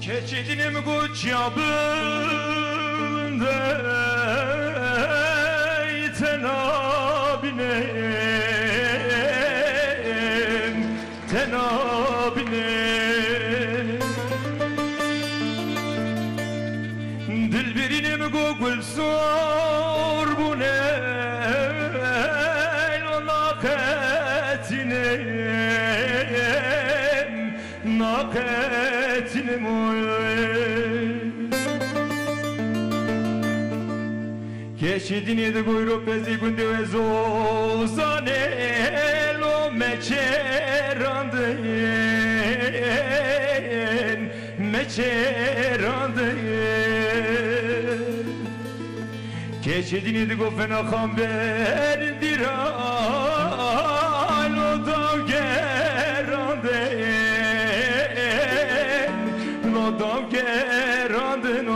Keçidinim güç yabında tenabinem Dilberinim gugul sor bu ne naketinem Keçidini de buyrup bezi günde ve zozane lo meçerandın Keçidini de gofena kamber diral o dav gerandın lo dav gerandın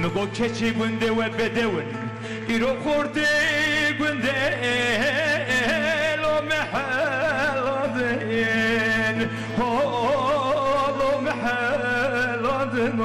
Nugo keçi günde ve bedevin İro korte günde lo mehaladın lo mehaladın